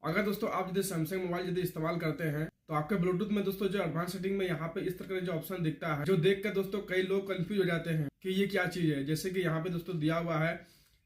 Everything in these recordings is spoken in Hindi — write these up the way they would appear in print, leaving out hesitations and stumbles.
अगर दोस्तों आप यदि सैमसंग मोबाइल यदि इस्तेमाल करते हैं तो आपके ब्लूटूथ में दोस्तों जो एडवांस सेटिंग में यहाँ पे इस तरह का जो ऑप्शन दिखता है, जो देख कर दोस्तों कई लोग कंफ्यूज हो जाते हैं कि ये क्या चीज है। जैसे कि यहाँ पे दोस्तों दिया हुआ है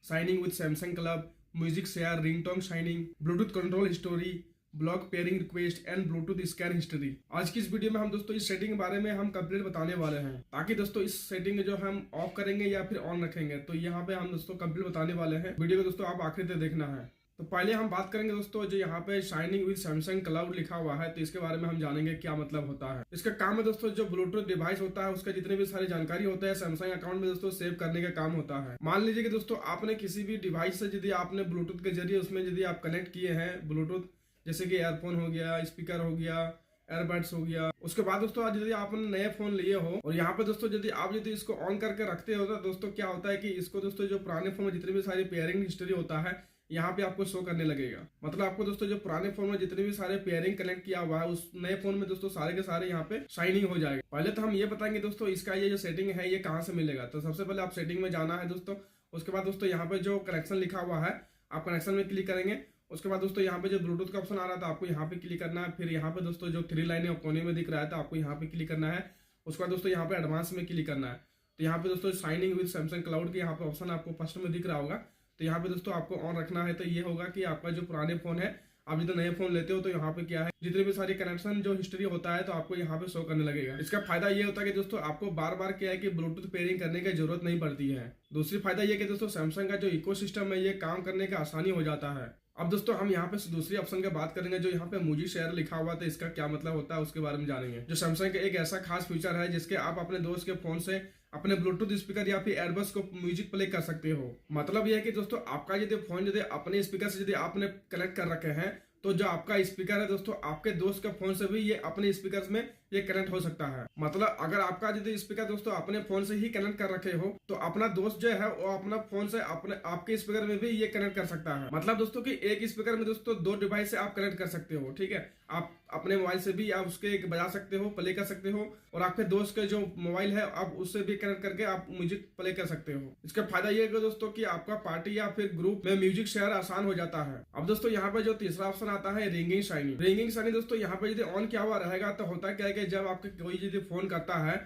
signing with Samsung club, music share, ringtone shining, Bluetooth control history, block pairing request and Bluetooth scan history. आज की इस वीडियो में हम दोस्तों इस सेटिंग के बारे में हम कंप्लीट बताने वाले हैं, ताकि दोस्तों इस सेटिंग जो हम ऑफ करेंगे या फिर ऑन रखेंगे तो यहाँ पे हम दोस्तों कंप्लीट बताने वाले हैं। वीडियो को दोस्तों आप आखिर तक देखना है। तो पहले हम बात करेंगे दोस्तों जो यहाँ पे शाइनिंग विद सैमसंग क्लाउड लिखा हुआ है, तो इसके बारे में हम जानेंगे क्या मतलब होता है। इसका काम है दोस्तों जो ब्लूटूथ डिवाइस होता है उसका जितने भी सारी जानकारी होता है सैमसंग अकाउंट में दोस्तों सेव करने का काम होता है। मान लीजिए कि दोस्तों आपने किसी भी डिवाइस से यदि आपने ब्लूटूथ के जरिए उसमें यदि आप कनेक्ट किए हैं ब्लूटूथ, जैसे कि एयरफोन हो गया, स्पीकर हो गया, एयरबड्स हो गया। उसके बाद दोस्तों आज यदि आपने नए फोन लिए हो और यहाँ पे दोस्तों यदि आप यदि इसको ऑन करके रखते हो तो दोस्तों क्या होता है कि इसको दोस्तों जो पुराने फोन में जितनी भी सारी पेयरिंग हिस्ट्री होता है यहाँ पे आपको शो करने लगेगा। मतलब आपको दोस्तों जो पुराने फोन में जितने भी सारे पेयरिंग कनेक्ट किया हुआ है उस नए फोन में दोस्तों सारे के सारे यहाँ पे शाइनिंग हो जाएगा। पहले तो हम ये बताएंगे दोस्तों इसका ये जो सेटिंग है ये कहाँ से मिलेगा। तो सबसे पहले आप सेटिंग में जाना है दोस्तों। उसके बाद दोस्तों यहाँ पे जो कनेक्शन लिखा हुआ है आप कनेक्शन में क्लिक करेंगे। उसके बाद दोस्तों यहाँ पे जो ब्लूटूथ का ऑप्शन आ रहा था आपको यहाँ पे क्लिक करना है। फिर यहाँ पे दोस्तों जो 3 लाइनें कोने में दिख रहा है तो आपको यहाँ पे क्लिक करना है। उसके बाद दोस्तों यहाँ पे एडवांस में क्लिक करना है। तो यहाँ पे दोस्तों साइनिंग विद सैमसंग क्लाउड के यहाँ पे ऑप्शन आपको फर्स्ट में दिख रहा होगा, तो यहाँ पे दोस्तों आपको ऑन रखना है। तो ये होगा कि आपका जो पुराने फोन है आप यदि नए फोन लेते हो तो यहाँ पे क्या है जितने भी सारी कनेक्शन जो हिस्ट्री होता है तो आपको यहाँ पे शो करने लगेगा। इसका फायदा ये होता है कि दोस्तों आपको बार बार क्या है कि ब्लूटूथ पेयरिंग करने की जरूरत नहीं पड़ती है। दूसरी फायदा ये कि दोस्तों सैमसंग का जो इकोसिस्टम है ये काम करने का आसानी हो जाता है। अब दोस्तों हम यहाँ पे दूसरी ऑप्शन की बात करेंगे जो यहाँ पे म्यूजिक शेयर लिखा हुआ था, इसका क्या मतलब होता है उसके बारे में जानेंगे। जो सैमसंग का एक ऐसा खास फीचर है जिसके आप अपने दोस्त के फोन से अपने ब्लूटूथ स्पीकर या फिर एयरबड्स को म्यूजिक प्ले कर सकते हो। मतलब यह है कि दोस्तों आपका यदि फोन यदि अपने स्पीकर से यदि आपने कनेक्ट कर रखे हैं तो जो आपका स्पीकर है दोस्तों आपके दोस्त के फोन से भी ये अपने स्पीकर में ये कनेक्ट हो सकता है। मतलब अगर आपका यदि स्पीकर दोस्तों अपने फोन से ही कनेक्ट कर रखे हो तो अपना दोस्त जो है वो अपना फोन से अपने आपके स्पीकर में भी ये कनेक्ट कर सकता है। मतलब दोस्तों कि एक स्पीकर में दोस्तों 2 डिवाइस से आप कनेक्ट कर सकते हो। ठीक है, आप अपने मोबाइल से भी आप उसके बजा सकते हो, प्ले कर सकते हो, और आपके दोस्त के जो मोबाइल है आप उससे भी कनेक्ट करके आप म्यूजिक प्ले कर सकते हो। इसका फायदा ये है दोस्तों कि आपका पार्टी या फिर ग्रुप में म्यूजिक शेयर आसान हो जाता है। अब दोस्तों यहाँ पे जो तीसरा ऑप्शन आता है रिंगिंग शाइनिंग। रिंगिंग शाइनिंग दोस्तों यहाँ पे यदि ऑन किया हुआ रहेगा तो होता क्या है कि जब आपके कोई यदि फोन करता है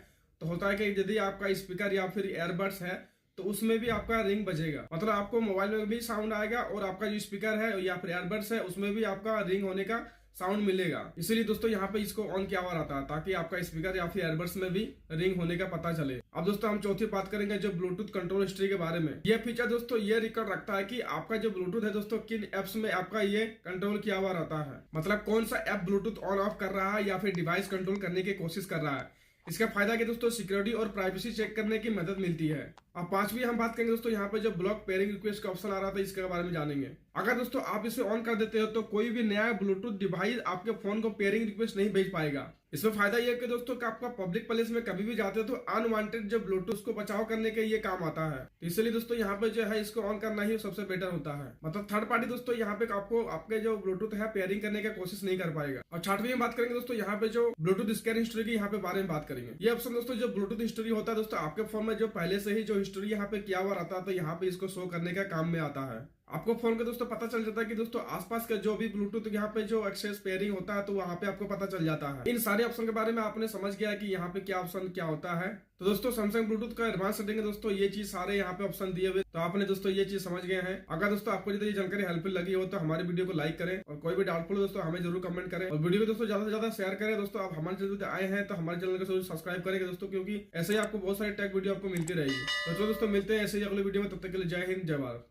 तो होता है कि यदि आपका स्पीकर या फिर एयरबड्स है तो उसमें भी आपका रिंग बजेगा। मतलब आपको मोबाइल में भी साउंड आएगा और आपका जो स्पीकर है या फिर एयरबड्स है उसमें भी आपका रिंग होने का साउंड मिलेगा। इसीलिए दोस्तों यहाँ पे इसको ऑन किया हुआ रहता है ताकि आपका स्पीकर या फिर एयरबड्स में भी रिंग होने का पता चले। अब दोस्तों हम चौथी बात करेंगे जो ब्लूटूथ कंट्रोल हिस्ट्री के बारे में। यह फीचर दोस्तों ये रिकॉर्ड रखता है कि आपका जो ब्लूटूथ है दोस्तों किन एप्स में आपका ये कंट्रोल किया हुआ रहता है। मतलब कौन सा ऐप ब्लूटूथ ऑन ऑफ कर रहा है या फिर डिवाइस कंट्रोल करने की कोशिश कर रहा है। इसका फायदा कि दोस्तों सिक्योरिटी और प्राइवेसी चेक करने की मदद मिलती है। अब पांचवी हम बात करेंगे दोस्तों यहाँ पे जो ब्लॉक पेयरिंग रिक्वेस्ट का ऑप्शन आ रहा था इसके बारे में जानेंगे। अगर दोस्तों आप इसे ऑन कर देते हो तो कोई भी नया ब्लूटूथ डिवाइस आपके फोन को पेयरिंग रिक्वेस्ट नहीं भेज पाएगा। इसमें फायदा यह है कि दोस्तों कि आपका पब्लिक प्लेस में कभी भी जाते हो तो अनवांटेड जो ब्लूटूथ को बचाव करने के ये काम आता है। तो इसलिए दोस्तों यहाँ पे जो है इसको ऑन करना ही सबसे बेटर होता है। मतलब थर्ड पार्टी दोस्तों यहाँ पे आपको आपके जो ब्लूटूथ है पेयरिंग करने की कोशिश नहीं कर पाएगा। और छठवीं में बात करेंगे दोस्तों यहाँ पे जो ब्लूटूथ स्कैन हिस्ट्री की यहाँ पे बारे में बात करेंगे। ये ऑप्शन दोस्तों जो ब्लूटूथ हिस्ट्री होता है दोस्तों आपके फोन में जो पहले से ही जो हिस्ट्री यहाँ पे किया हुआ रहता है तो यहाँ पे इसको शो करने का काम में आता है। आपको फोन के दोस्तों पता चल जाता है कि दोस्तों आसपास का जो भी ब्लूटूथ यहाँ पे जो एक्सेस पेयरिंग होता है तो वहाँ पे आपको पता चल जाता है। इन सारे ऑप्शन के बारे में आपने समझ गया कि यहाँ पे क्या ऑप्शन क्या होता है। तो दोस्तों सैमसंग ब्लूटूथ का एडवांस सेटिंग है दोस्तों ये चीज सारे यहाँ पे ऑप्शन दिए हुए, तो आपने दोस्तों ये चीज समझ गए हैं। अगर दोस्तों आपको यदि ये जानकारी हेल्पफुल लगी हो तो हमारे वीडियो को लाइक करें और कोई भी डाउटफुल हो दोस्तों हमें जरूर कमेंट करें और वीडियो को दोस्तों ज्यादा से ज्यादा शेयर करें। दोस्तों आप हमारे चैनल पर आए हैं तो हमारे चैनल को जरूर सब्सक्राइब करेंगे दोस्तों, क्योंकि ऐसे ही आपको बहुत सारी टेक वीडियो आपको मिलती रहेगी। तो चलो दोस्तों मिलते हैं ऐसे ही अगले वीडियो में, तब तक के लिए जय हिंद जय भारत।